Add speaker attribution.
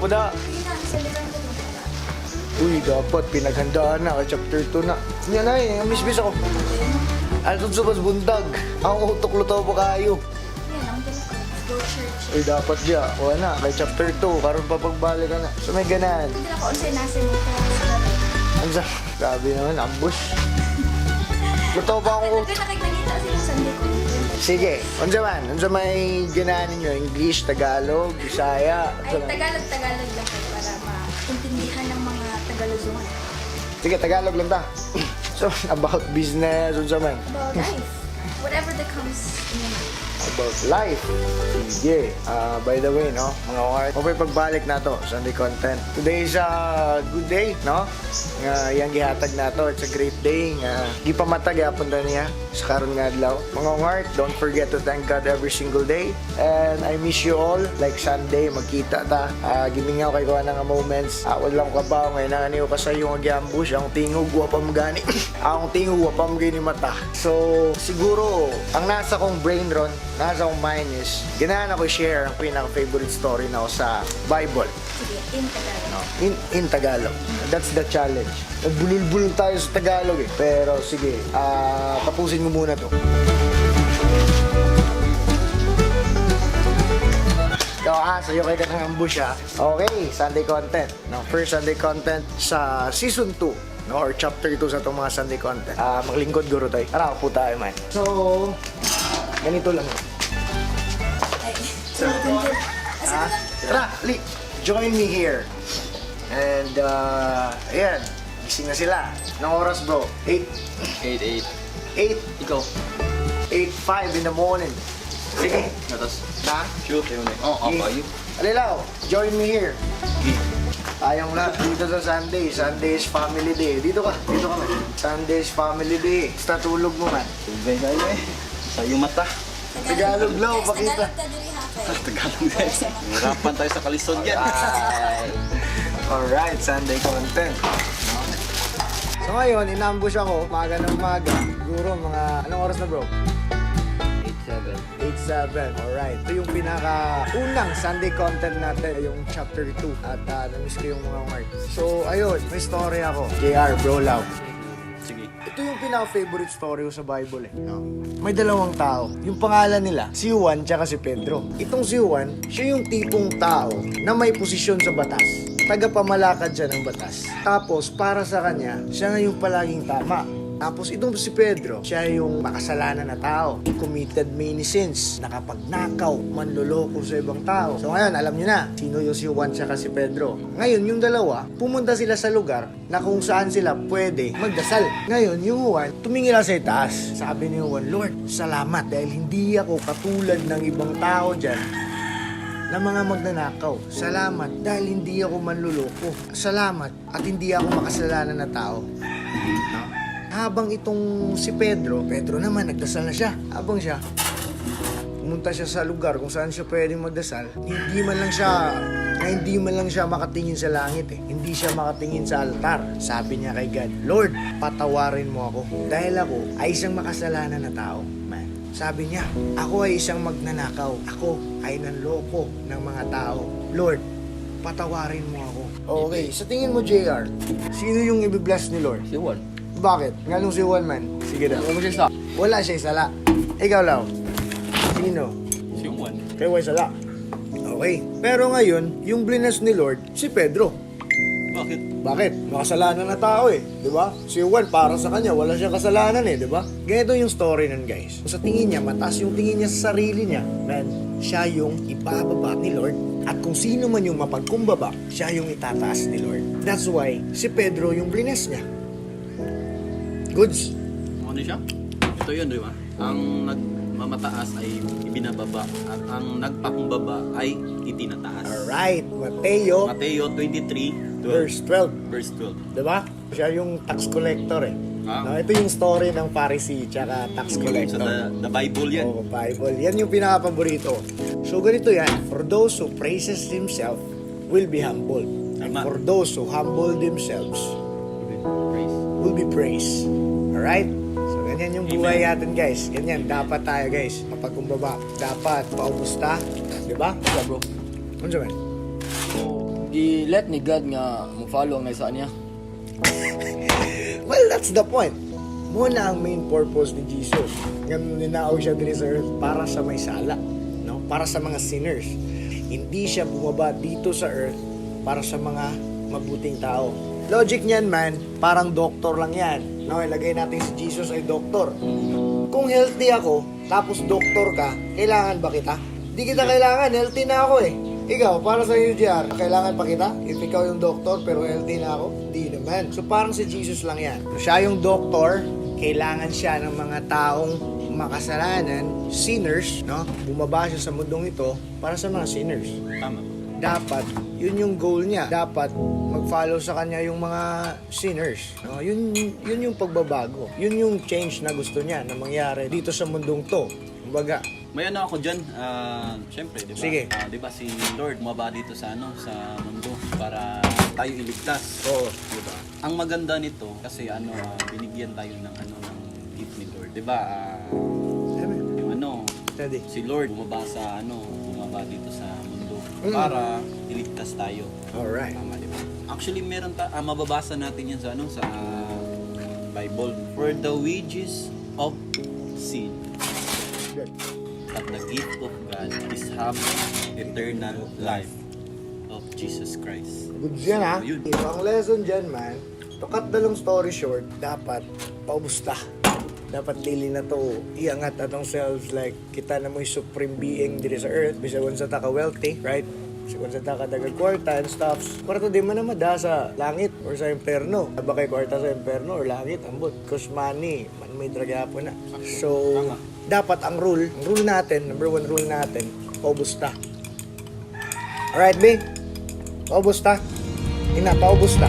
Speaker 1: po na. Uy, dapat pinaghandaan na. Chapter 2 na. Yan na eh, miss ako. Ano sa mas bundag? Ang utok luto po kayo.
Speaker 2: Go church.
Speaker 1: Uy, dapat diya. O na, kay chapter 2. Karoon pa pagbalik ka na. So may ganan.
Speaker 2: Hindi na ko unsay nasa nito.
Speaker 1: Ansa? Grabe naman, ambush. Luto pa ako.
Speaker 2: Kaya nakikita sila sa Sunday ko.
Speaker 1: Sige, unsa man? Unsa may ganan ninyo? English, Tagalog, Bisaya?
Speaker 2: Ay, Tagalog lang kayo para maintindihan ng mga Tagaloguan.
Speaker 1: Sige, Tagalog lang ta. So, about business, unsa man?
Speaker 2: About life. Whatever that comes in your mind.
Speaker 1: About life. Sige. By the way, no, mga art, okay pagbalik na to, Sunday content. Today is a good day, no? Yang gihatag na to, it's a great day. Di pa matag, punta niya sa karon nga adlaw. Mga art, don't forget to thank God every single day. And I miss you all. Like Sunday, magkita ta. Gimingaw kay ko nga moments. Wala ko kabaw, ngayon na niyo ka sa iyo mag-ambush. Ang tingog, wapam gani. Ang tingog, wapam gani mata. So, siguro, ang nasa kong brain ron, nasa akong mind is, ganahan ako share ang pinaka-favorite story na ako sa Bible.
Speaker 2: Sige, in Tagalog.
Speaker 1: No? In Tagalog. That's the challenge. Nagbulul-bulul tayo sa Tagalog eh. Pero sige, tapusin mo muna to. Sa'yo kayo ka ng ambush ha. Okay, Sunday content. No, first Sunday content sa season 2. No, or chapter 2 sa itong mga Sunday content. Maglingkod guro tayo. Tara, po tayo man. So, ganito lang.
Speaker 2: Ay, sunod.
Speaker 1: Tara, join me here. And, ayan, gising na sila. Nang oras bro? 8?
Speaker 3: 8.
Speaker 1: 8?
Speaker 3: Ikaw?
Speaker 1: 8:05 in the morning. Sige.
Speaker 3: Natas.
Speaker 1: Na?
Speaker 3: Shoot. Oo, kayo.
Speaker 1: Alilaw, join me here. Tayong lahat dito sa Sunday. Sunday is family day. Dito ka man. Sunday is family day. Basta tulog mo man.
Speaker 3: Tubay kayo eh. Sa iyong mata.
Speaker 1: Tagalog lang, pakita.
Speaker 2: Tagalog ka diri ha.
Speaker 3: Tagalog guys. Hirapan tayo sa kalisod yan.
Speaker 1: Alright, Sunday content. So ngayon, inambush ako, umaga ng umaga. Siguro mga, anong oras na bro? 8:07. Alright. Ito yung pinaka-unang Sunday content natin, yung chapter 2. At namiss ko yung mga art. So, ayun, may story ako. JR, bro, love.
Speaker 3: Sige.
Speaker 1: Ito yung pinaka-favorite story ko sa Bible eh. No? May dalawang tao. Yung pangalan nila, si Juan tsaka si Pedro. Itong si Juan, siya yung tipong tao na may posisyon sa batas. Tagapamalakad siya ng batas. Tapos, para sa kanya, siya nga yung palaging tama. Tapos itong si Pedro, siya yung makasalanan na tao. Committed many sins. Nakapagnakaw, manloloko sa ibang tao. So ngayon, alam nyo na, sino yung si Juan tsaka si Pedro. Ngayon, yung dalawa, pumunta sila sa lugar na kung saan sila pwede magdasal. Ngayon, yung Juan, tumingin lang sa itaas. Sabi ni Juan, Lord, salamat dahil hindi ako katulad ng ibang tao dyan na mga magnanakaw. Salamat dahil hindi ako manluloko. Salamat at hindi ako makasalanan na tao. No? Habang itong si Pedro naman nagdasal na siya. Habang siya pumunta siya sa lugar kung saan siya pwedeng magdasal, hindi man lang siya makatingin sa langit eh. Hindi siya makatingin sa altar. Sabi niya kay God, Lord, patawarin mo ako dahil ako ay isang makasalanan na tao. Man. Sabi niya, ako ay isang magnanakaw. Ako ay nanloko ng mga tao. Lord, patawarin mo ako. Okay, sa tingin mo JR, sino yung ibibless ni Lord?
Speaker 3: Si Juan.
Speaker 1: Bakit? Nganong si Juan man? Sige daw.
Speaker 3: Ano siya sa?
Speaker 1: Wala siya sala. Ikaw lang. Sino?
Speaker 3: Si Juan.
Speaker 1: Kay Juan sala. Okay. Pero ngayon, yung blinas ni Lord, si Pedro. Bakit? Makasalanan na tao eh. Diba? Si Juan, para sa kanya, wala siyang kasalanan eh. Diba? Ganito yung story nun guys. Kung sa tingin niya, mataas yung tingin niya sa sarili niya, man, siya yung ibababa ni Lord. At kung sino man yung mapagkumbaba, siya yung itataas ni Lord. That's why, si Pedro yung blinas niya. Goods.
Speaker 3: Ano siya? Ito yun, di ba? Ang nagmamataas ay ibinababa at ang nagpakumbaba ay itinataas.
Speaker 1: Alright. Mateo,
Speaker 3: Mateo 23, 12.
Speaker 1: verse 12.
Speaker 3: Verse 12.
Speaker 1: Diba? Siya yung tax collector eh.
Speaker 3: Ah.
Speaker 1: No, ito yung story ng Pharisee tsaka tax
Speaker 3: Sa
Speaker 1: collector.
Speaker 3: the Bible yan.
Speaker 1: Oo, Bible. Yan yung pinaka-paborito. So, ganito yan. For those who praises himself will be humbled. And
Speaker 3: Tama.
Speaker 1: for those who humble themselves
Speaker 3: Praise.
Speaker 1: will be praised. Alright? So, ganyan yung buhay natin, guys. Ganyan. Dapat tayo, guys. Mapagkumbaba. Dapat paumusta. Diba?
Speaker 3: Bro.
Speaker 1: Ano siya, man?
Speaker 3: So,
Speaker 4: i-let ni God nga mo-follow ang naisa niya.
Speaker 1: Well, that's the point. Muna ang main purpose ni Jesus. Nga ninao siya din sa earth para sa may sala. No? Para sa mga sinners. Hindi siya bumaba dito sa earth para sa mga mabuting tao. Logic niyan, man, parang doktor lang yan. No, ilagay natin si Jesus ay doktor. Kung healthy ako, tapos doktor ka, kailangan ba kita? Di kita kailangan, healthy na ako eh. Ikaw, para sa iyo, JR, kailangan pa kita? If ikaw yung doktor pero healthy na ako? Di naman. So parang si Jesus lang yan. So, siya yung doktor, kailangan siya ng mga taong makasalanan, sinners, no? Bumaba siya sa mundong ito para sa mga sinners.
Speaker 3: Tama.
Speaker 1: Dapat, yun yung goal niya. Dapat mag-follow sa kanya yung mga sinners. No? Yun yung pagbabago. Yun yung change na gusto niya na mangyari dito sa mundong to. Kumbaga,
Speaker 3: May ano ako dyan, syempre, di ba?
Speaker 1: Sige.
Speaker 3: Di ba si Lord mababa dito sa sa mundo para tayo iligtas.
Speaker 1: oo.
Speaker 3: Di ba? Ang maganda nito kasi binigyan tayo ng gift ni Lord. Di ba? Yung
Speaker 1: Steady.
Speaker 3: si Lord bumaba dito sa mundo para iligtas tayo.
Speaker 1: Alright.
Speaker 3: Tama, di ba? Actually, meron mababasa natin yan sa Bible. For the wages of sin,
Speaker 1: Good.
Speaker 3: but the gift of God is have eternal life of Jesus Christ.
Speaker 1: Good yan, ha?
Speaker 3: So, yun.
Speaker 1: Ang lesson dyan, man, to cut the long story short, dapat paubusta. Dapat daily na to iangat atong selves like kita na mo'y supreme being diri sa earth. Bisa kung sa taka wealthy, right? Bisa kung sa taka dagang kwarta and stuffs. Kwarta di man naman da sa langit or sa imperno. Ba kay kwarta sa imperno or langit, ambot. Cause money, man may dragapo na. So, dapat ang rule natin, number one rule natin, paubusta. Alright, B? Paubusta? Paubusta.